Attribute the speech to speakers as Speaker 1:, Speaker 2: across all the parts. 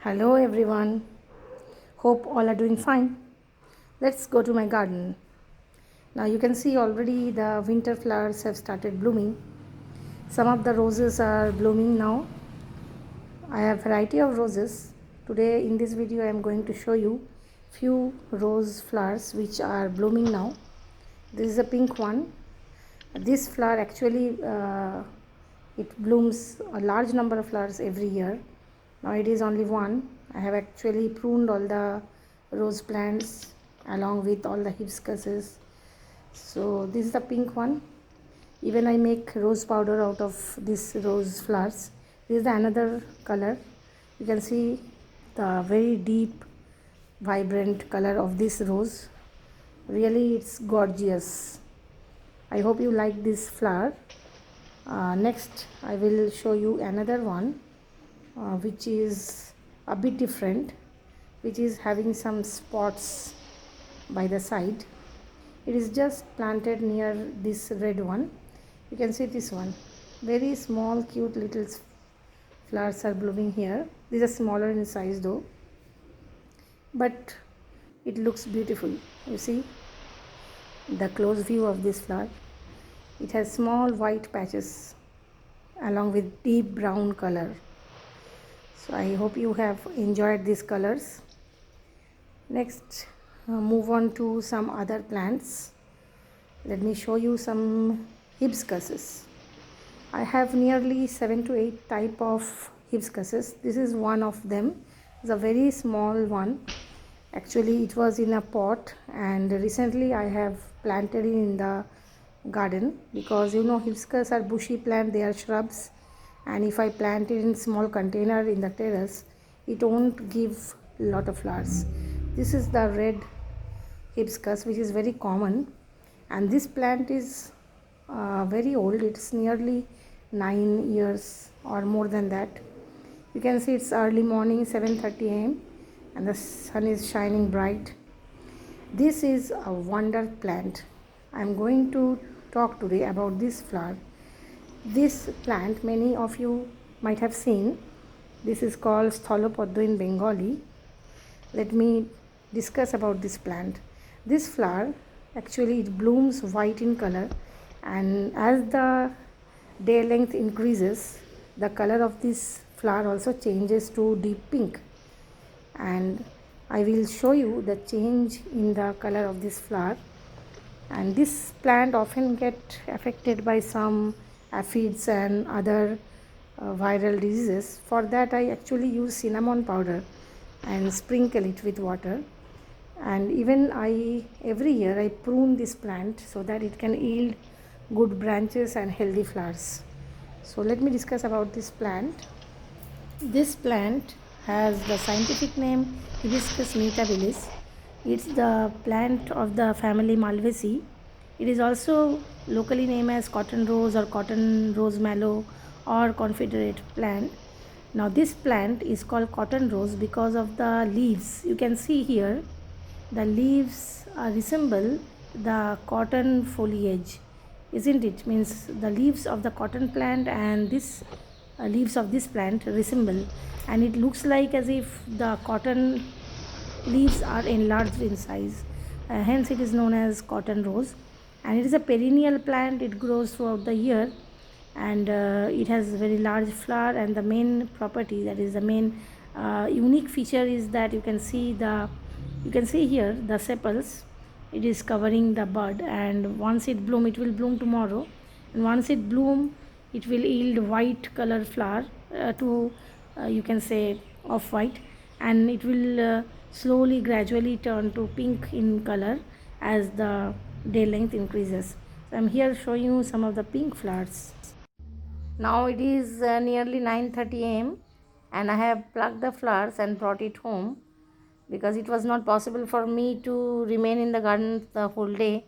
Speaker 1: Hello everyone. Hope all are doing fine. Let's go to my garden. Now you can see already the winter flowers have started blooming. Some of the roses are blooming now. I have variety of roses. Today in this video I am going to show you few rose flowers which are blooming now. This is a pink one. This flower actually it blooms a large number of flowers every year. Now it is only one. I have actually pruned all the rose plants along with all the hibiscuses. So this is the pink one. Even I make rose powder out of this rose flowers. This is the another color. You can see the very deep vibrant color of this rose. Really it's gorgeous. I hope you like this flower. Next I will show you another one which is a bit different, which is having some spots by the side. It is just planted near this red one. You can see this one. Very small cute little flowers are blooming here. These are smaller in size though, but it looks beautiful. You see the close view of this flower. It has small white patches along with deep brown color. So I hope you have enjoyed these colors. Next move on to some other plants. Let me show you some hibiscuses. I have nearly 7 to 8 type of hibiscuses. This is one of them. It's a very small one. Actually it was in a pot and recently I have planted it in the garden because you know hibiscus are bushy plant, they are shrubs, and if I plant it in small container in the terrace it won't give lot of flowers. This is the red hibiscus which is very common, and this plant is very old. It's nearly 9 years or more than that. You can see it's early morning, 7:30 a.m. and the sun is shining bright. This is a wonder plant. I am going to talk today about this flower. This plant many of you might have seen. This is called Sthalopoddo in Bengali. Let me discuss about this plant. This flower actually it blooms white in color, and as the day length increases the color of this flower also changes to deep pink, and I will show you the change in the color of this flower. And this plant often get affected by some aphids and other viral diseases. For that I actually use cinnamon powder and sprinkle it with water, and even I every year I prune this plant so that it can yield good branches and healthy flowers. So let me discuss about this plant. This plant has the scientific name Hibiscus mirabilis. It's the plant of the family Malvaceae. It is also locally named as cotton rose or cotton rose mallow or confederate plant. Now this plant is called cotton rose because of the leaves. You can see here the leaves resemble the cotton foliage, isn't it? Means the leaves of the cotton plant and this leaves of this plant resemble, and it looks like as if the cotton leaves are enlarged in size. Hence it is known as cotton rose, and it is a perennial plant. It grows throughout the year, and it has very large flower, and the main property, that is the main unique feature, is that you can see here the sepals. It is covering the bud, and once it bloom it will bloom tomorrow, and once it bloom it will yield white color flower to you can say off white, and it will slowly gradually turn to pink in color as the day length increases. So I'm here showing you some of the pink flowers. Now it is nearly 9:30 a.m. and I have plucked the flowers and brought it home because it was not possible for me to remain in the garden the whole day.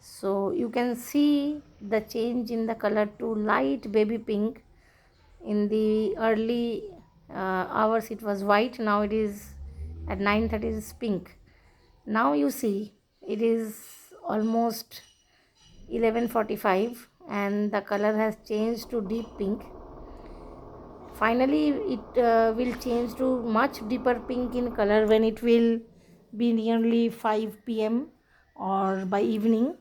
Speaker 1: So you can see the change in the color to light baby pink. In the early hours it was white, now it is at 9:30 it is pink. Now you see it is almost 11:45 and the color has changed to deep pink. Finally it will change to much deeper pink in color when it will be nearly 5 p.m. or by evening.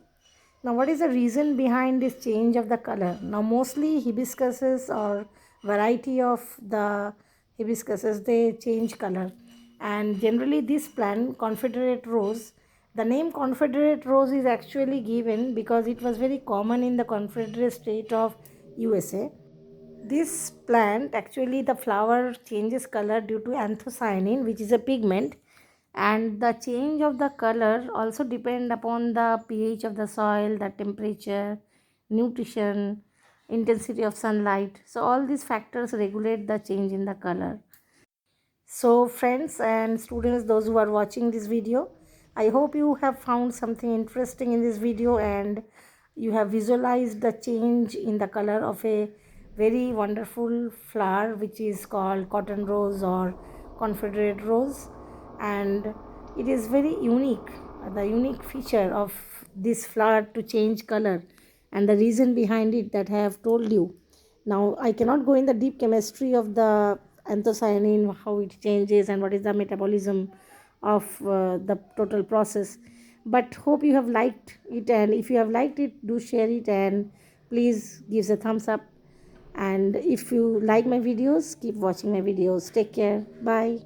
Speaker 1: Now, what is the reason behind this change of the color? Now, mostly hibiscuses or variety of the hibiscuses, they change color. And generally this plant, Confederate rose, the name Confederate rose is actually given because it was very common in the Confederate state of USA. This plant, actually the flower changes color due to anthocyanin, which is a pigment, and the change of the color also depend upon the pH of the soil, the temperature, nutrition, intensity of sunlight. So all these factors regulate the change in the color. So friends and students, those who are watching this video, I hope you have found something interesting in this video and you have visualized the change in the color of a very wonderful flower which is called cotton rose or Confederate rose. And it is very unique, the unique feature of this flower to change color and the reason behind it that I have told you. Now, I cannot go in the deep chemistry of the anthocyanin, how it changes and what is the metabolism of the total process. But hope you have liked it, and if you have liked it, do share it and please give a thumbs up. And if you like my videos, keep watching my videos. Take care. Bye.